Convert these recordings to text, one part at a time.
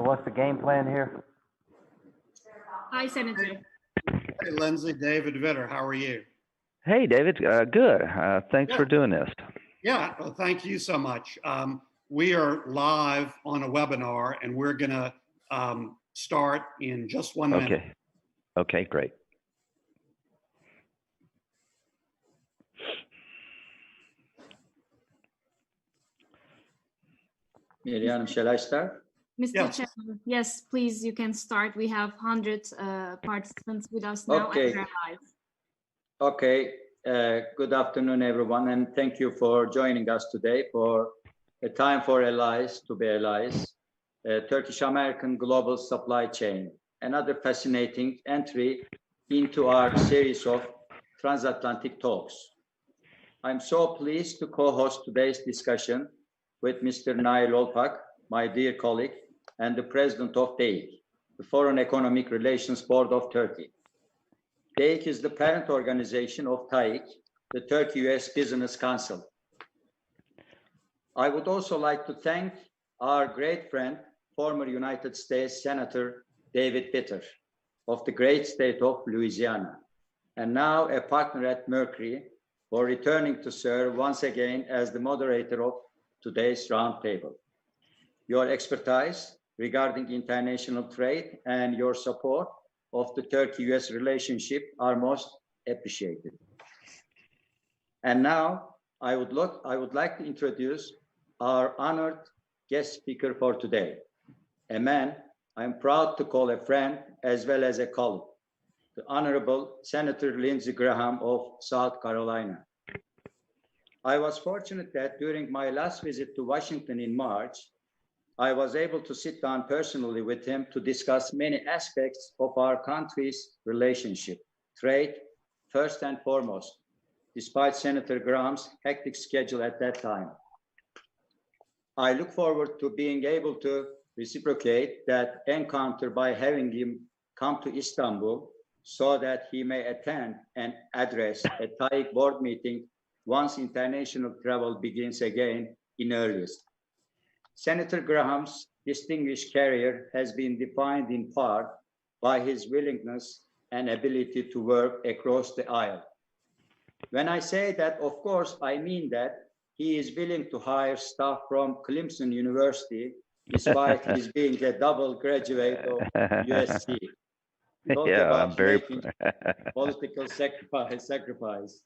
what's the game plan here? Hi, Senator. Hey, Lindsay, David Vitter, how are you? Hey, David. Good. Thanks for doing this. Yeah, well, thank you so much. We are live on a webinar, and we're going to start in just 1 minute. Okay, great. Miriam, shall I start? Mr. Yes. Chairman, yes, please, you can start. We have 100 participants with us now. Okay. And we're live. Okay, good afternoon, everyone, and thank you for joining us today for a time for allies to be allies, Turkish-American global supply chain, another fascinating entry into our series of transatlantic talks. I'm so pleased to co-host today's discussion with Mr. Nail Olpak, my dear colleague, and the president of DEİK, the Foreign Economic Relations Board of Turkey. DEİK is the parent organization of TAİK, the Turkey-US Business Council. I would also like to thank our great friend, former United States Senator David Vitter of the great state of Louisiana, and now a partner at Mercury, for returning to serve once again as the moderator of today's roundtable. Your expertise regarding international trade and your support of the Turkey-US relationship are most appreciated. And now I would like to introduce our honored guest speaker for today, a man I'm proud to call a friend as well as a colleague, the Honorable Senator Lindsey Graham of South Carolina. I was fortunate that during my last visit to Washington in March, I was able to sit down personally with him to discuss many aspects of our country's relationship, trade, first and foremost, despite Senator Graham's hectic schedule at that time. I look forward to being able to reciprocate that encounter by having him come to Istanbul so that he may attend and address a TAİK board meeting once international travel begins again in earnest. Senator Graham's distinguished career has been defined in part by his willingness and ability to work across the aisle. When I say that, of course, I mean that he is willing to hire staff from Clemson University, despite his being a double graduate of USC. Yeah, I'm very political sacrifice.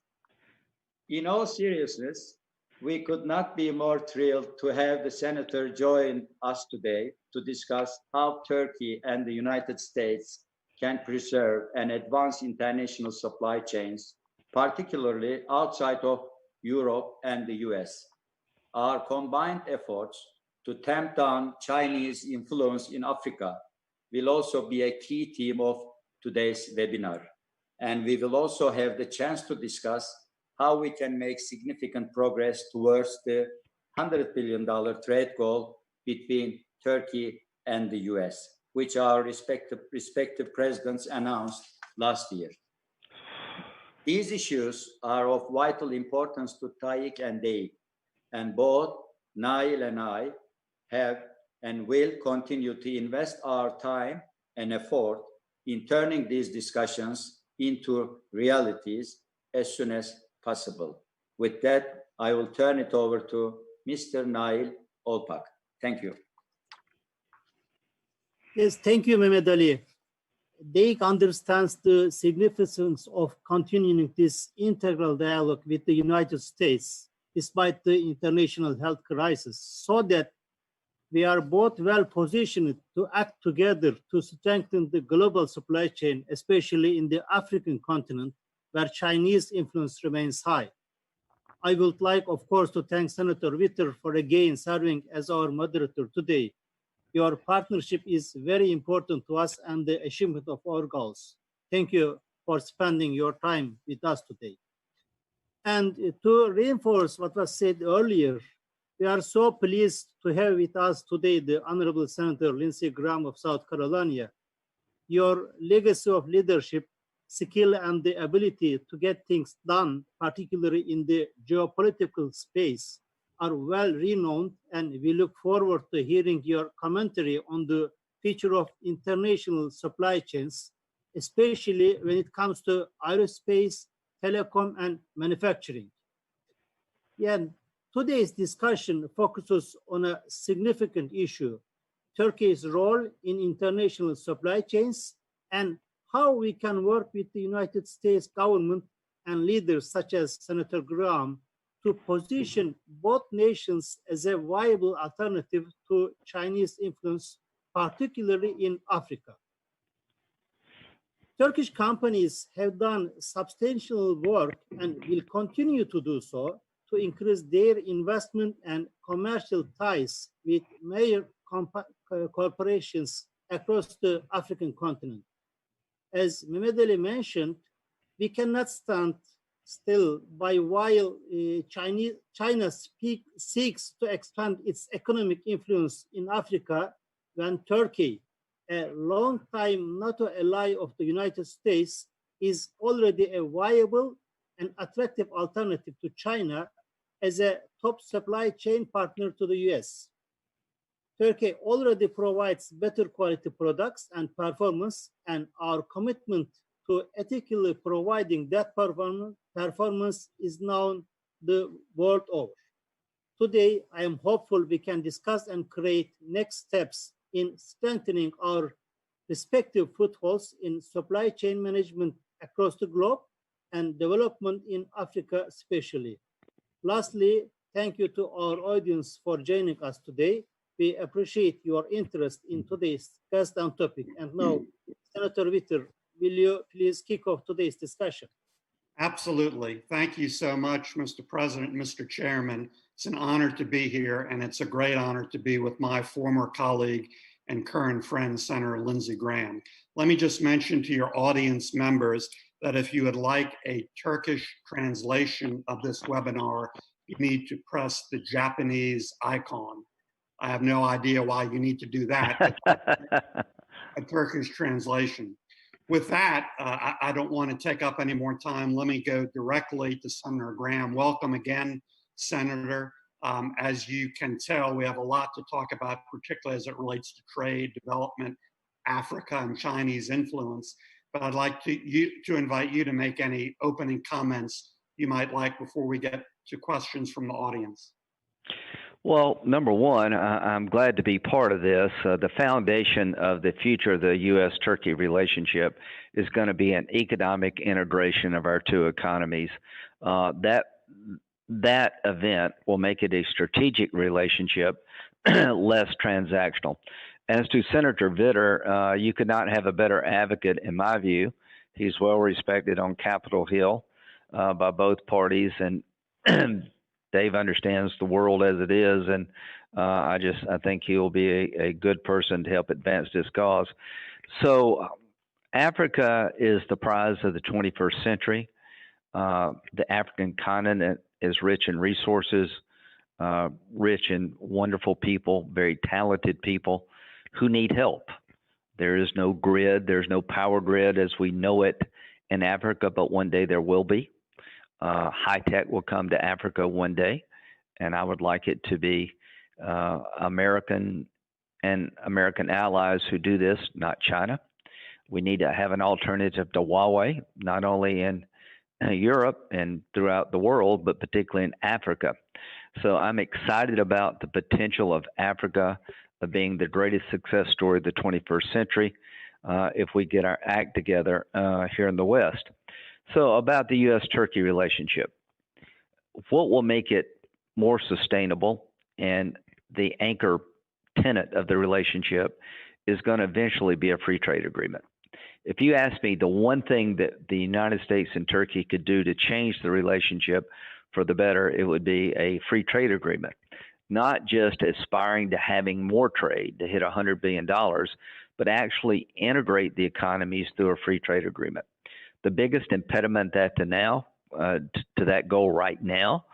In all seriousness, we could not be more thrilled to have the senator join us today to discuss how Turkey and the United States can preserve and advance international supply chains, particularly outside of Europe and the US. Our combined efforts to tamp down Chinese influence in Africa will also be a key theme of today's webinar. And we will also have the chance to discuss how we can make significant progress towards the $100 billion trade goal between Turkey and the US, which our respective presidents announced last year. These issues are of vital importance to TAİK and DEİK, and both Nail and I have and will continue to invest our time and effort in turning these discussions into realities as soon as possible. With that, I will turn it over to Mr. Nail Olpak. Thank you. Yes, thank you, Mehmet Ali. DEİK understands the significance of continuing this integral dialogue with the United States, despite the international health crisis, so that we are both well positioned to act together to strengthen the global supply chain, especially in the African continent, where Chinese influence remains high. I would like, of course, to thank Senator Vitter for again serving as our moderator today. Your partnership is very important to us and the achievement of our goals. Thank you for spending your time with us today. And to reinforce what was said earlier, we are so pleased to have with us today the Honorable Senator Lindsey Graham of South Carolina. Your legacy of leadership, skill, and the ability to get things done, particularly in the geopolitical space, are well renowned, and we look forward to hearing your commentary on the future of international supply chains, especially when it comes to aerospace, telecom, and manufacturing. Yeah, today's discussion focuses on a significant issue, Turkey's role in international supply chains and how we can work with the United States government and leaders such as Senator Graham to position both nations as a viable alternative to Chinese influence, particularly in Africa. Turkish companies have done substantial work and will continue to do so to increase their investment and commercial ties with major corporations across the African continent. As Mehmet Ali mentioned, we cannot stand still by while China seeks to expand its economic influence in Africa when Turkey, a long-time NATO ally of the United States, is already a viable and attractive alternative to China as a top supply chain partner to the US. Turkey already provides better quality products and performance, and our commitment to ethically providing that performance is known the world over. Today, I am hopeful we can discuss and create next steps in strengthening our respective footholds in supply chain management across the globe and development in Africa especially. Lastly, thank you to our audience for joining us today. We appreciate your interest in today's discussed topic. And now, Senator Witter, will you please kick off today's discussion? Absolutely. Thank you so much, Mr. President, Mr. Chairman. It's an honor to be here, and it's a great honor to be with my former colleague and current friend, Senator Lindsey Graham. Let me just mention to your audience members that if you would like a Turkish translation of this webinar, you need to press the Japanese icon. I have no idea why you need to do that. A Turkish translation. With that, I don't want to take up any more time. Let me go directly to Senator Graham. Welcome again, Senator. As you can tell, we have a lot to talk about, particularly as it relates to trade, development, Africa, and Chinese influence. But I'd like to invite you to make any opening comments you might like before we get to questions from the audience. Well, number one, I'm glad to be part of this. The foundation of the future of the U.S.-Turkey relationship is going to be an economic integration of our two economies. That event will make it a strategic relationship, less transactional. As to Senator Witter, you could not have a better advocate, in my view. He's well respected on Capitol Hill by both parties, and Dave understands the world as it is, and I think he will be a good person to help advance this cause. So Africa is the prize of the 21st century. The African continent is rich in resources, rich in wonderful people, very talented people who need help. There is no grid, there's no power grid as we know it in Africa, but one day there will be. High tech will come to Africa one day, and I would like it to be American and American allies who do this, not China. We need to have an alternative to Huawei, not only in Europe and throughout the world, but particularly in Africa. So I'm excited about the potential of Africa being the greatest success story of the 21st century if we get our act together here in the West. So about the U.S.-Turkey relationship, what will make it more sustainable and the anchor tenet of the relationship is going to eventually be a free trade agreement. If you ask me the one thing that the United States and Turkey could do to change the relationship for the better, it would be a free trade agreement. Not just aspiring to having more trade to hit $100 billion, but actually integrate the economies through a free trade agreement. The biggest impediment to that goal right now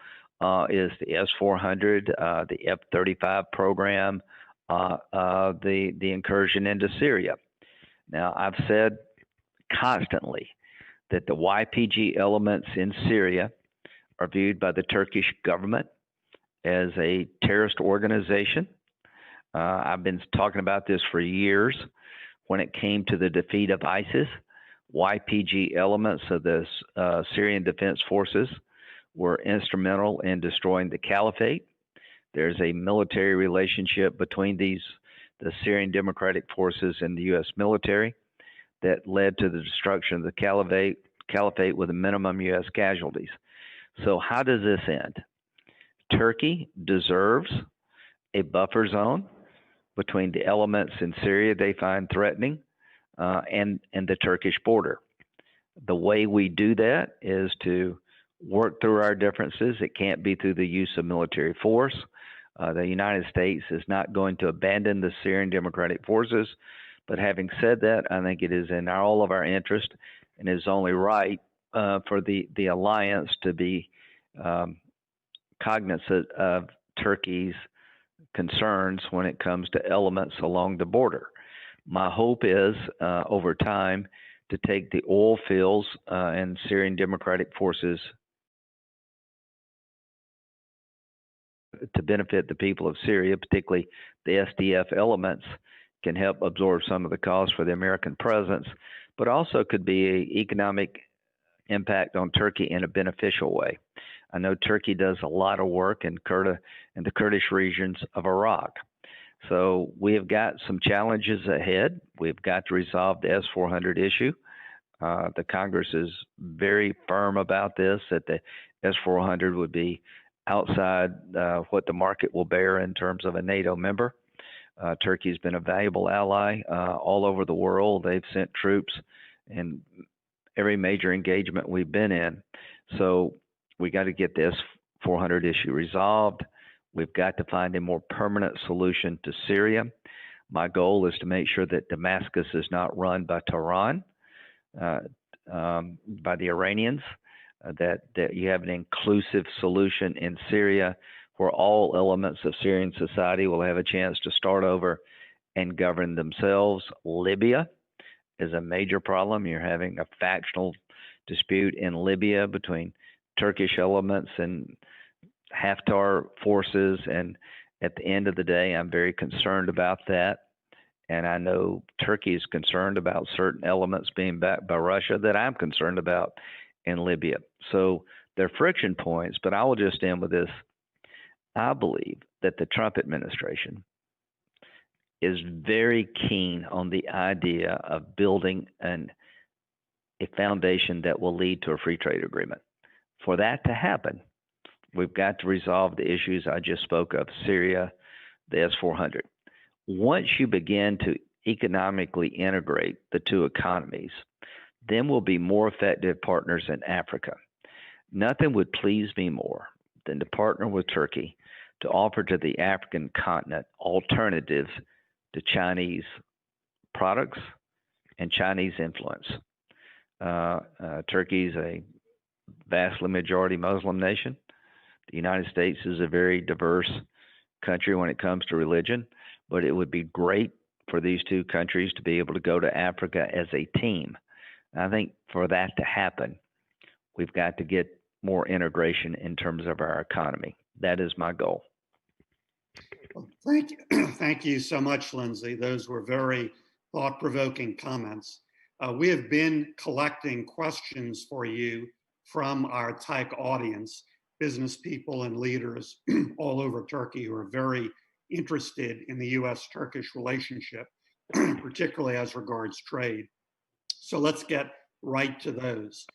is the S-400, the F-35 program, the incursion into Syria. Now, I've said constantly that the YPG elements in Syria are viewed by the Turkish government as a terrorist organization. I've been talking about this for years. When it came to the defeat of ISIS, YPG elements of the Syrian Defense Forces were instrumental in destroying the caliphate. There's a military relationship between the Syrian Democratic Forces and the U.S. military that led to the destruction of the caliphate with a minimum U.S. casualties. So how does this end? Turkey deserves a buffer zone between the elements in Syria they find threatening and the Turkish border. The way we do that is to work through our differences. It can't be through the use of military force. The United States is not going to abandon the Syrian Democratic Forces. But having said that, I think it is in all of our interest and is only right for the alliance to be cognizant of Turkey's concerns when it comes to elements along the border. My hope is over time to take the oil fields and Syrian Democratic Forces to benefit the people of Syria, particularly the SDF elements, can help absorb some of the costs for the American presence, but also could be an economic impact on Turkey in a beneficial way. I know Turkey does a lot of work in the Kurdish regions of Iraq. So we have got some challenges ahead. We've got to resolve the S-400 issue. The Congress is very firm about this, that the S-400 would be outside what the market will bear in terms of a NATO member. Turkey's been a valuable ally all over the world. They've sent troops in every major engagement we've been in. So we got to get this 400 issue resolved. We've got to find a more permanent solution to Syria. My goal is to make sure that Damascus is not run by Tehran, by the Iranians, that you have an inclusive solution in Syria where all elements of Syrian society will have a chance to start over and govern themselves. Libya is a major problem. You're having a factional dispute in Libya between Turkish elements and Haftar forces. And at the end of the day, I'm very concerned about that. And I know Turkey is concerned about certain elements being backed by Russia that I'm concerned about in Libya. So there are friction points, but I will just end with this. I believe that the Trump administration is very keen on the idea of building a foundation that will lead to a free trade agreement. For that to happen, we've got to resolve the issues I just spoke of, Syria, the S-400. Once you begin to economically integrate the two economies, then we'll be more effective partners in Africa. Nothing would please me more than to partner with Turkey to offer to the African continent alternatives to Chinese products and Chinese influence. Turkey is a vastly majority Muslim nation. The United States is a very diverse country when it comes to religion, but it would be great for these two countries to be able to go to Africa as a team. I think for that to happen, we've got to get more integration in terms of our economy. That is my goal. Well, thank you. Thank you so much, Lindsay. Those were very thought-provoking comments. We have been collecting questions for you from our TAİK audience, business people and leaders all over Turkey who are very interested in the U.S.-Turkish relationship, particularly as regards trade. So let's get right to those.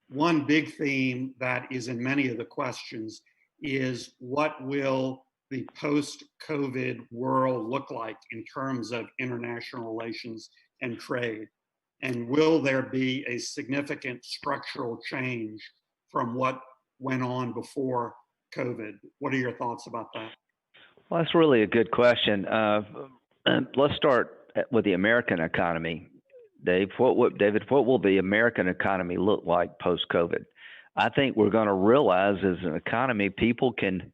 One big theme that is in many of the questions is what will the post-COVID world look like in terms of international relations and trade? And will there be a significant structural change from what went on before COVID? What are your thoughts about that? Well, that's really a good question. Let's start with the American economy. Dave, what will the American economy look like post-COVID? I think we're going to realize as an economy, people can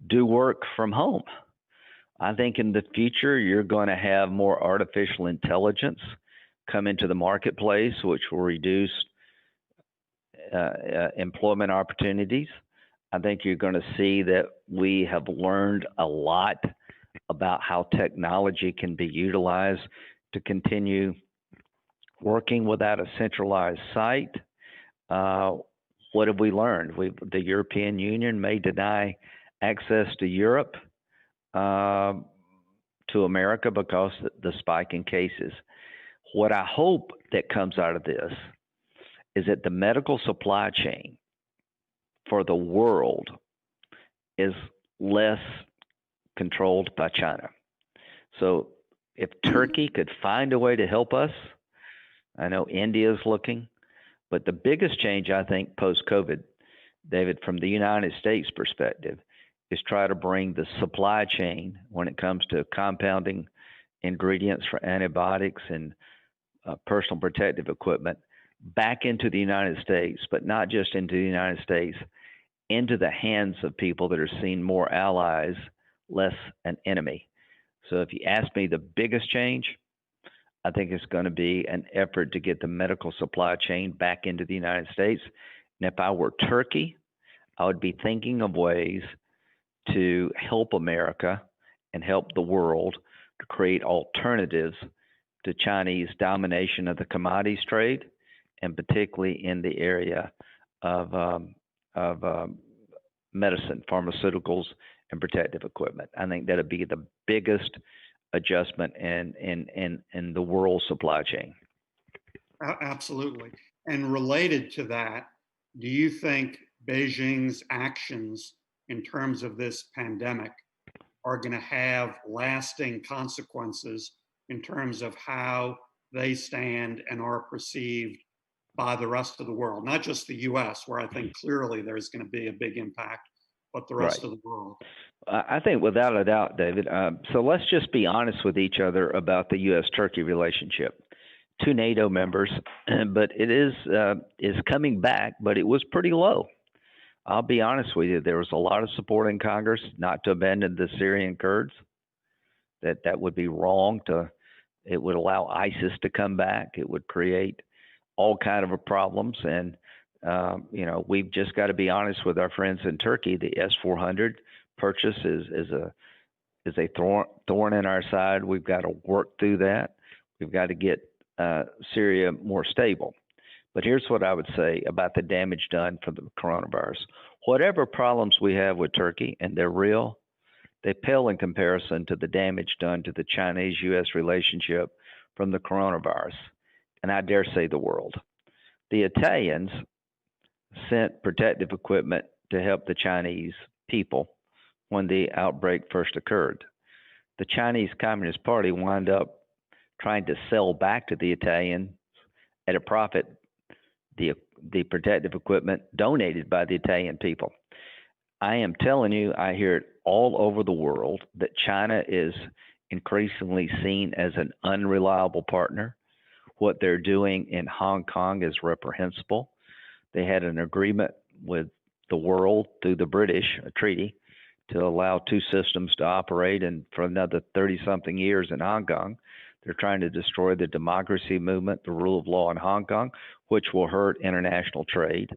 do work from home. I think in the future, you're going to have more artificial intelligence come into the marketplace, which will reduce employment opportunities. I think you're going to see that we have learned a lot about how technology can be utilized to continue working without a centralized site. What have we learned? The European Union may deny access to Europe, to America because of the spike in cases. What I hope that comes out of this is that the medical supply chain for the world is less controlled by China. So if Turkey could find a way to help us, I know India is looking, but the biggest change I think post-COVID, David, from the United States perspective, is try to bring the supply chain when it comes to compounding ingredients for antibiotics and personal protective equipment back into the United States, but not just into the United States, into the hands of people that are seen more allies, less an enemy. So if you ask me the biggest change, I think it's going to be an effort to get the medical supply chain back into the United States. And if I were Turkey, I would be thinking of ways to help America and help the world to create alternatives to Chinese domination of the commodities trade, and particularly in the area of medicine, pharmaceuticals, and protective equipment. I think that'd be the biggest adjustment in the world supply chain. Absolutely. And related to that, do you think Beijing's actions in terms of this pandemic are going to have lasting consequences in terms of how they stand and are perceived by the rest of the world? Not just the US, where I think clearly there's going to be a big impact, but the rest of the world. I think without a doubt, David. So let's just be honest with each other about the U.S.-Turkey relationship. 2 NATO members, but it is coming back, but it was pretty low. I'll be honest with you. There was a lot of support in Congress not to abandon the Syrian Kurds. That would be wrong. It would allow ISIS to come back. It would create all kind of problems. And we've just got to be honest with our friends in Turkey. The S-400 purchase is a thorn in our side. We've got to work through that. We've got to get Syria more stable. But here's what I would say about the damage done for the coronavirus. Whatever problems we have with Turkey, and they're real, they pale in comparison to the damage done to the Chinese-U.S. relationship from the coronavirus, and I dare say the world. The Italians sent protective equipment to help the Chinese people when the outbreak first occurred. The Chinese Communist Party wound up trying to sell back to the Italians at a profit the protective equipment donated by the Italian people. I am telling you, I hear it all over the world that China is increasingly seen as an unreliable partner. What they're doing in Hong Kong is reprehensible. They had an agreement with the world through the British, a treaty, to allow 2 systems to operate, and for another 30-something years in Hong Kong. They're trying to destroy the democracy movement, the rule of law in Hong Kong, which will hurt international trade.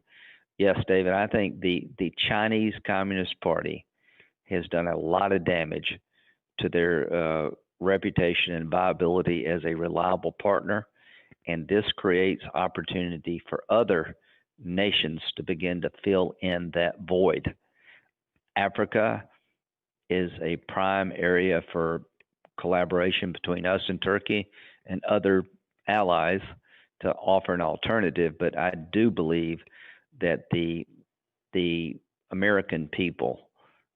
Yes, David, I think the Chinese Communist Party has done a lot of damage to their reputation and viability as a reliable partner, and this creates opportunity for other nations to begin to fill in that void. Africa is a prime area for collaboration between us and Turkey and other allies to offer an alternative, but I do believe that the American people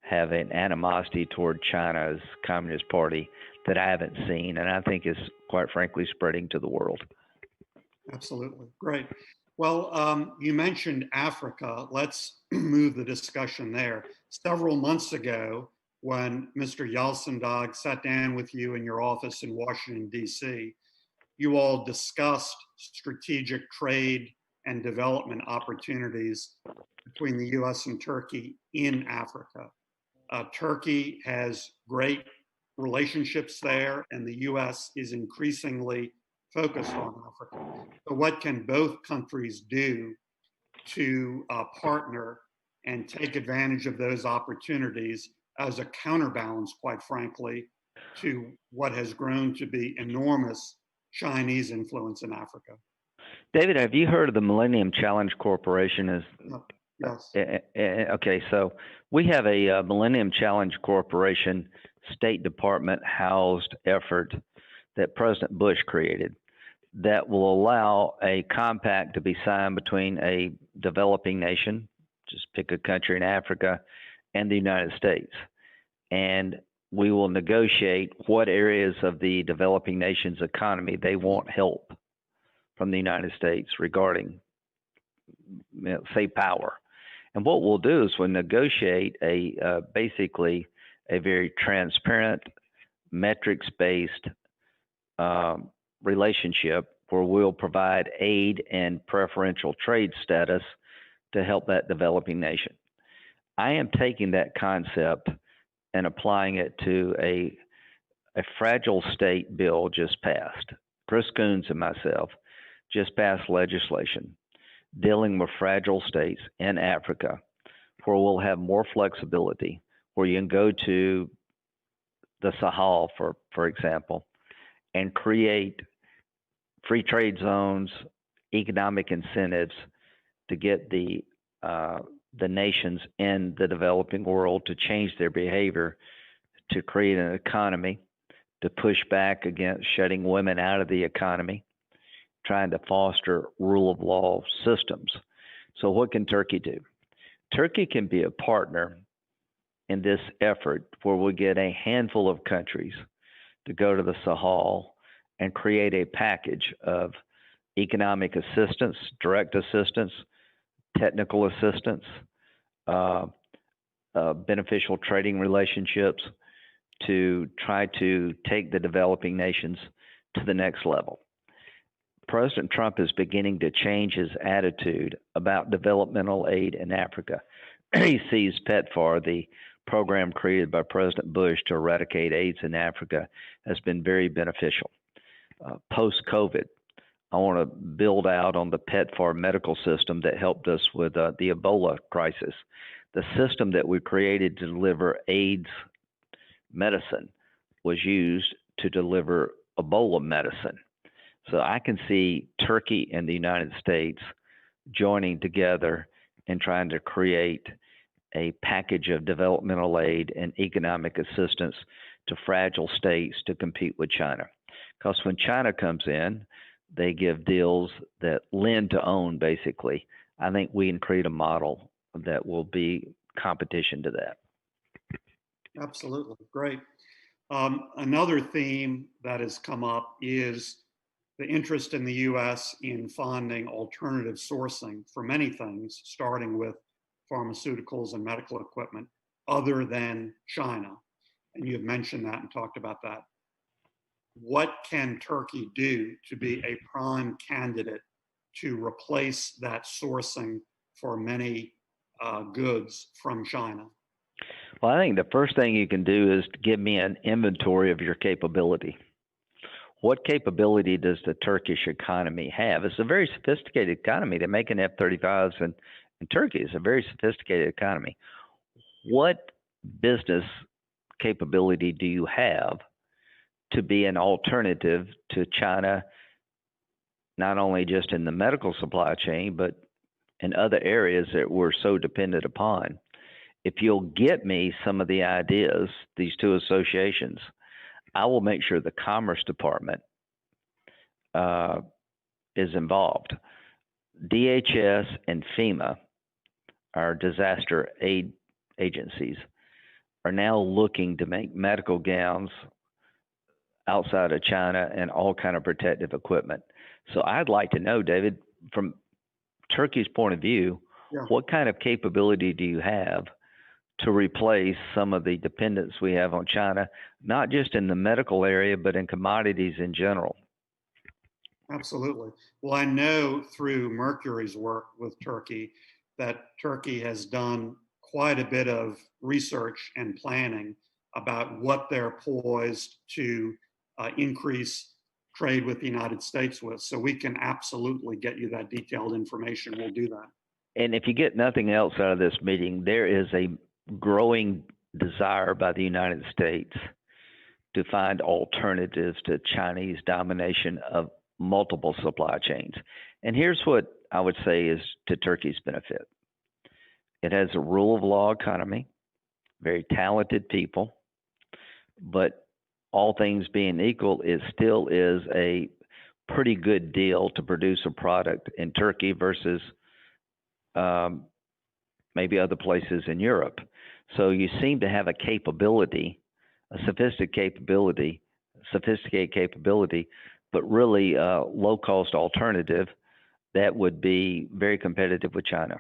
have an animosity toward China's Communist Party that I haven't seen, and I think is quite frankly spreading to the world. Absolutely. Great. Well, you mentioned Africa. Let's move the discussion there. Several months ago, when Mr. Yalcindog sat down with you in your office in Washington, D.C., you all discussed strategic trade and development opportunities between the U.S. and Turkey in Africa. Turkey has great relationships there, and the U.S. is increasingly focused on Africa. So what can both countries do to partner and take advantage of those opportunities as a counterbalance, quite frankly, to what has grown to be enormous Chinese influence in Africa. David, have you heard of the Millennium Challenge Corporation? Yes. Okay, so we have a Millennium Challenge Corporation State Department housed effort that President Bush created that will allow a compact to be signed between a developing nation, just pick a country in Africa, and the United States. And we will negotiate what areas of the developing nation's economy they want help from the United States regarding, say, power. And what we'll do is we'll negotiate basically a very transparent, metrics-based relationship where we'll provide aid and preferential trade status to help that developing nation. I am taking that concept and applying it to a fragile state bill just passed. Chris Coons and myself just passed legislation dealing with fragile states in Africa, where we'll have more flexibility, where you can go to the Sahel, for example, and create free trade zones, economic incentives to get the nations in the developing world to change their behavior, to create an economy, to push back against shutting women out of the economy, trying to foster rule of law systems. So what can Turkey do? Turkey can be a partner in this effort where we get a handful of countries to go to the Sahel and create a package of economic assistance, direct assistance, technical assistance, beneficial trading relationships to try to take the developing nations to the next level. President Trump is beginning to change his attitude about developmental aid in Africa. He sees PEPFAR, the program created by President Bush to eradicate AIDS in Africa, has been very beneficial. Post-COVID, I want to build out on the PEPFAR medical system that helped us with the Ebola crisis. The system that we created to deliver AIDS medicine was used to deliver Ebola medicine. So I can see Turkey and the United States joining together and trying to create a package of developmental aid and economic assistance to fragile states to compete with China. Because when China comes in, they give deals that lend to own, basically. I think we can create a model that will be competition to that. Absolutely. Great. Another theme that has come up is the interest in the U.S. in funding alternative sourcing for many things, starting with pharmaceuticals and medical equipment other than China. And you've mentioned that and talked about that. What can Turkey do to be a prime candidate to replace that sourcing for many goods from China? Well, I think the first thing you can do is to give me an inventory of your capability. What capability does the Turkish economy have? It's a very sophisticated economy. They're making F-35s in Turkey. It's a very sophisticated economy. What business capability do you have to be an alternative to China, not only just in the medical supply chain, but in other areas that we're so dependent upon? If you'll get me some of the ideas, these two associations, I will make sure the Commerce Department is involved. DHS and FEMA, our disaster aid agencies, are now looking to make medical gowns outside of China and all kind of protective equipment. So I'd like to know, David, from Turkey's point of view, what kind of capability do you have to replace some of the dependence we have on China, not just in the medical area, but in commodities in general? Absolutely. Well, I know through Mercury's work with Turkey that Turkey has done quite a bit of research and planning about what they're poised to increase trade with the United States with. So we can absolutely get you that detailed information. We'll do that. And if you get nothing else out of this meeting, there is a growing desire by the United States to find alternatives to Chinese domination of multiple supply chains. And here's what I would say is to Turkey's benefit. It has a rule of law economy, very talented people, but all things being equal, it still is a pretty good deal to produce a product in Turkey versus maybe other places in Europe. So you seem to have a capability, a sophisticated capability, but really a low-cost alternative that would be very competitive with China.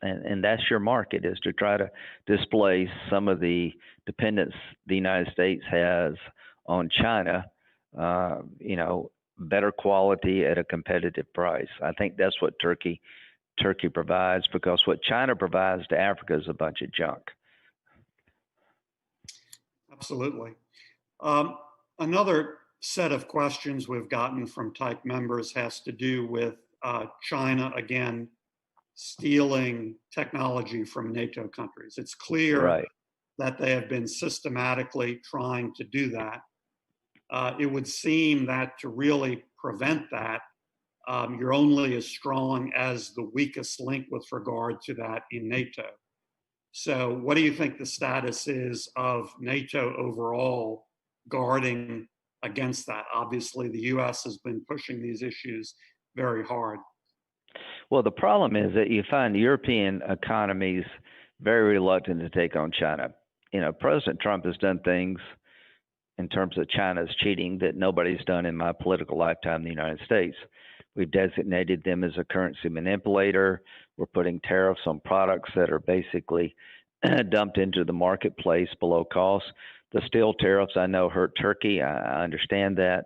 And that's your market, is to try to displace some of the dependence the United States has on China, better quality at a competitive price. I think that's what Turkey provides, because what China provides to Africa is a bunch of junk. Absolutely. Another set of questions we've gotten from TAİK members has to do with China, again, stealing technology from NATO countries. It's clear that they have been systematically trying to do that. It would seem that to really prevent that, you're only as strong as the weakest link with regard to that in NATO. So what do you think the status is of NATO overall guarding against that? Obviously, the US has been pushing these issues very hard. Well, the problem is that you find European economies very reluctant to take on China. President Trump has done things in terms of China's cheating that nobody's done in my political lifetime in the United States. We've designated them as a currency manipulator. We're putting tariffs on products that are basically dumped into the marketplace below cost. The steel tariffs, I know, hurt Turkey. I understand that.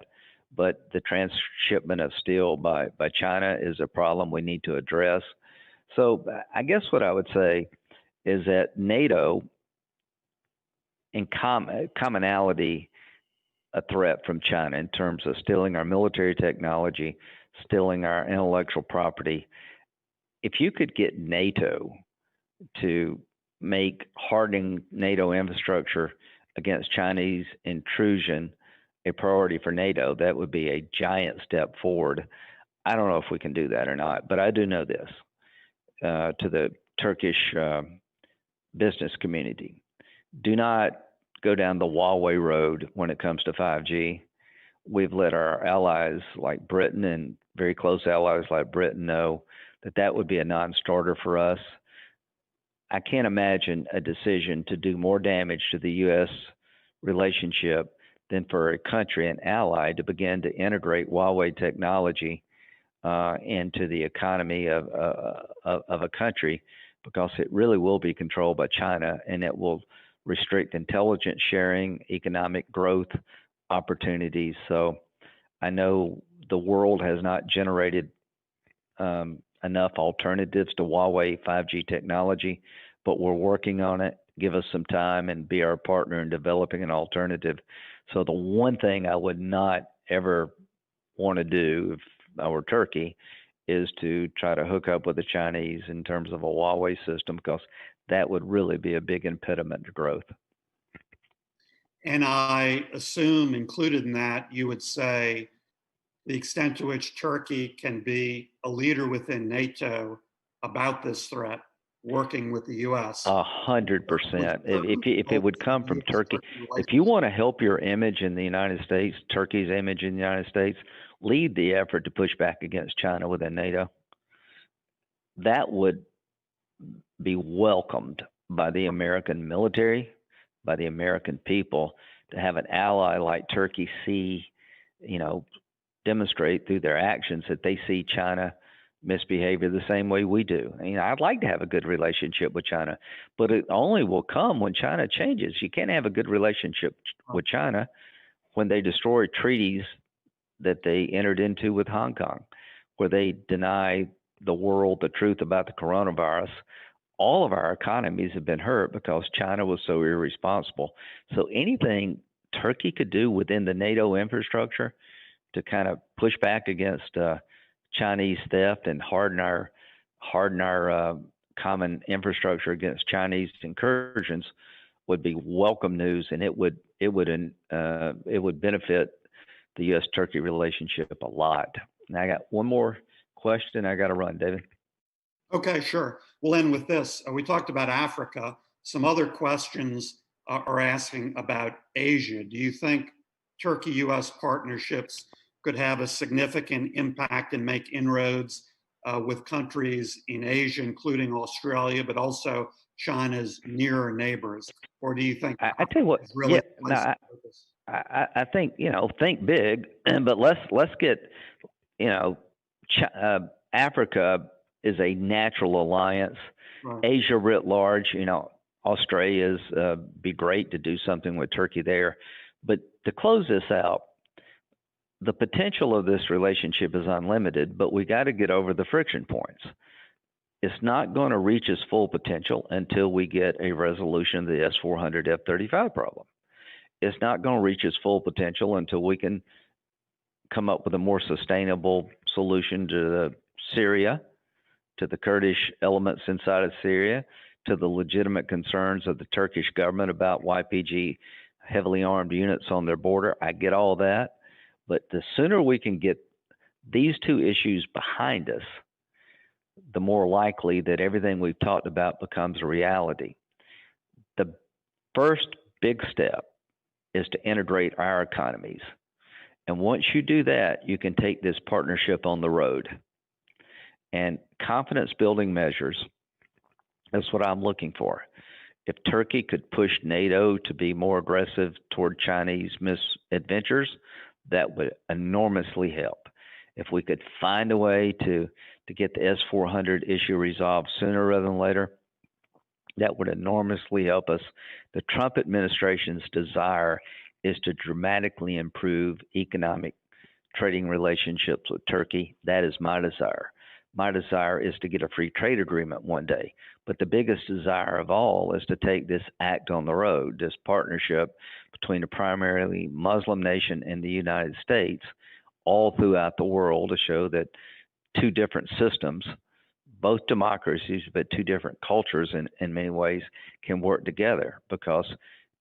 But the transshipment of steel by China is a problem we need to address. So I guess what I would say is that NATO, in commonality, a threat from China in terms of stealing our military technology, stealing our intellectual property. If you could get NATO to make hardening NATO infrastructure against Chinese intrusion a priority for NATO, that would be a giant step forward. I don't know if we can do that or not, but I do know this to the Turkish business community. Do not go down the Huawei road when it comes to 5G. We've let our allies like Britain and very close allies like Britain know that that would be a non-starter for us. I can't imagine a decision to do more damage to the U.S. relationship than for a country, an ally, to begin to integrate Huawei technology into the economy of a country, because it really will be controlled by China, and it will restrict intelligence sharing, economic growth opportunities. So I know the world has not generated enough alternatives to Huawei 5G technology, but we're working on it. Give us some time and be our partner in developing an alternative. So the one thing I would not ever want to do if I were Turkey is to try to hook up with the Chinese in terms of a Huawei system, because that would really be a big impediment to growth. And I assume included in that, you would say the extent to which Turkey can be a leader within NATO about this threat, working with the U.S. 100%. If it would come from Turkey, if you want to help your image in the United States, Turkey's image in the United States, lead the effort to push back against China within NATO. That would be welcomed by the American military, by the American people, to have an ally like Turkey demonstrate through their actions that they see China misbehavior the same way we do. I'd like to have a good relationship with China, but it only will come when China changes. You can't have a good relationship with China when they destroy treaties that they entered into with Hong Kong, where they deny the world the truth about the coronavirus. All of our economies have been hurt because China was so irresponsible. So anything Turkey could do within the NATO infrastructure to kind of push back against Chinese theft and harden our common infrastructure against Chinese incursions would be welcome news, and it would benefit the U.S.-Turkey relationship a lot. Now I got one more question. I got to run, David. Okay, sure. We'll end with this. We talked about Africa. Some other questions are asking about Asia. Do you think Turkey-U.S. partnerships could have a significant impact and make inroads with countries in Asia, including Australia, but also China's nearer neighbors? Or do you think I tell you what, really I think, think big, but let's get, Africa is a natural alliance. Right. Asia writ large, Australia's be great to do something with Turkey there. But to close this out, the potential of this relationship is unlimited, but we got to get over the friction points. It's not going to reach its full potential until we get a resolution of the S-400 F-35 problem. It's not going to reach its full potential until we can come up with a more sustainable solution to Syria, to the Kurdish elements inside of Syria, to the legitimate concerns of the Turkish government about YPG heavily armed units on their border. I get all that. But the sooner we can get these two issues behind us, the more likely that everything we've talked about becomes a reality. The first big step is to integrate our economies. And once you do that, you can take this partnership on the road. And confidence building measures, that's what I'm looking for. If Turkey could push NATO to be more aggressive toward Chinese misadventures, that would enormously help. If we could find a way to get the S-400 issue resolved sooner rather than later, that would enormously help us. The Trump administration's desire is to dramatically improve economic trading relationships with Turkey. That is my desire. My desire is to get a free trade agreement one day. But the biggest desire of all is to take this act on the road, this partnership between a primarily Muslim nation and the United States, all throughout the world, to show that two different systems, both democracies, but two different cultures in many ways, can work together. Because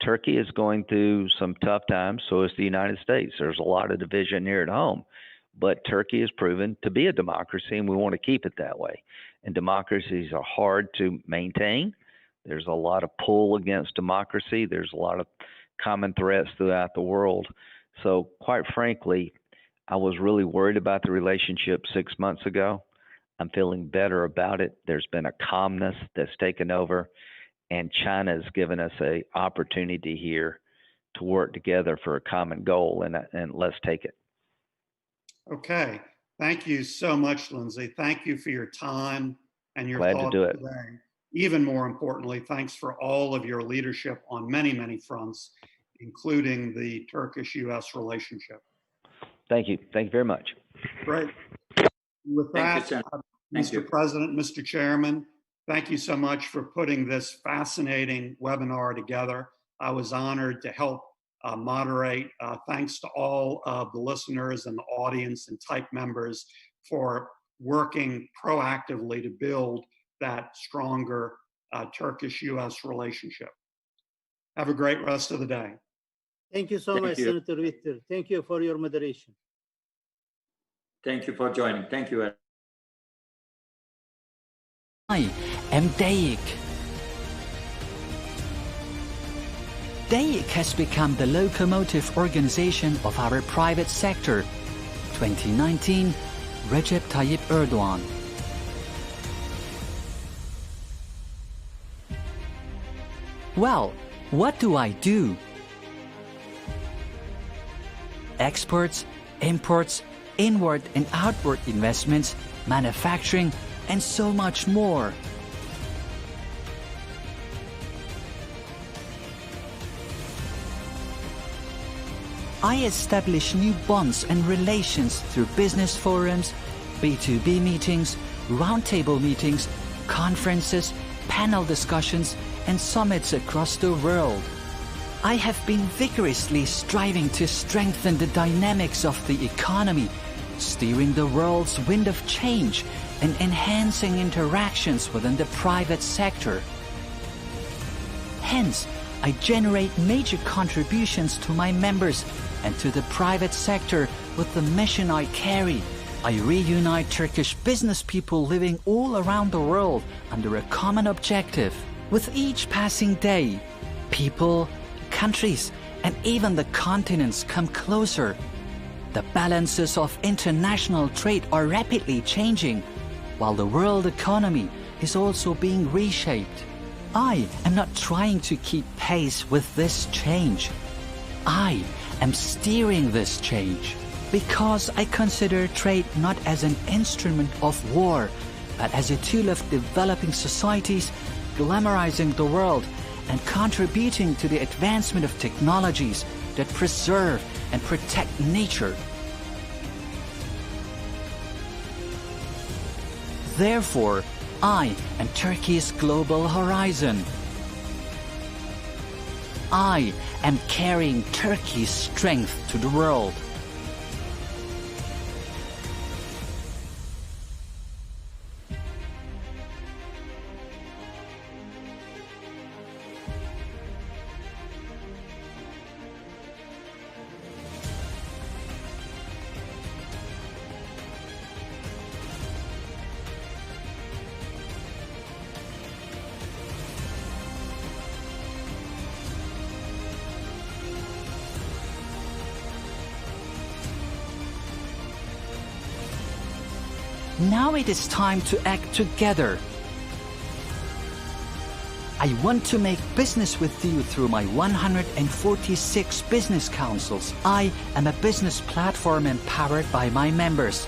Turkey is going through some tough times, so is the United States. There's a lot of division here at home. But Turkey has proven to be a democracy, and we want to keep it that way. And democracies are hard to maintain. There's a lot of pull against democracy. There's a lot of common threats throughout the world. So quite frankly, I was really worried about the relationship 6 months ago. I'm feeling better about it. There's been a calmness that's taken over, and China has given us an opportunity here to work together for a common goal, and let's take it. Okay. Thank you so much, Lindsay. Thank you for your time and your Glad thoughts to do it. today. Even more importantly, thanks for all of your leadership on many, many fronts, including the Turkish-U.S. relationship. Thank you. Thank you very much. Great. With that, Mr. President, Mr. Chairman, thank you so much for putting this fascinating webinar together. I was honored to help moderate. Thanks to all of the listeners and the audience and TAİK members for working proactively to build that stronger Turkish-U.S. relationship. Have a great rest of the day. Thank you so much, Senator Victor. Thank you for your moderation. Thank you for joining. Thank you. I am DEİK. DEİK has become the locomotive organization of our private sector. 2019, Recep Tayyip Erdoğan. Well, what do I do? Exports, imports, inward and outward investments, manufacturing, and so much more. I establish new bonds and relations through business forums, B2B meetings, roundtable meetings, conferences, panel discussions, and summits across the world. I have been vigorously striving to strengthen the dynamics of the economy, steering the world's wind of change, and enhancing interactions within the private sector. Hence, I generate major contributions to my members and to the private sector with the mission I carry. I reunite Turkish business people living all around the world under a common objective. With each passing day, people, countries, and even the continents come closer. The balances of international trade are rapidly changing, while the world economy is also being reshaped. I am not trying to keep pace with this change. I am steering this change because I consider trade not as an instrument of war, but as a tool of developing societies, glamorizing the world, and contributing to the advancement of technologies that preserve and protect nature. Therefore, I am Turkey's global horizon. I am carrying Turkey's strength to the world. Now it is time to act together. I want to make business with you through my 146 business councils. I am a business platform empowered by my members.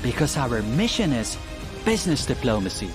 Because our mission is business diplomacy.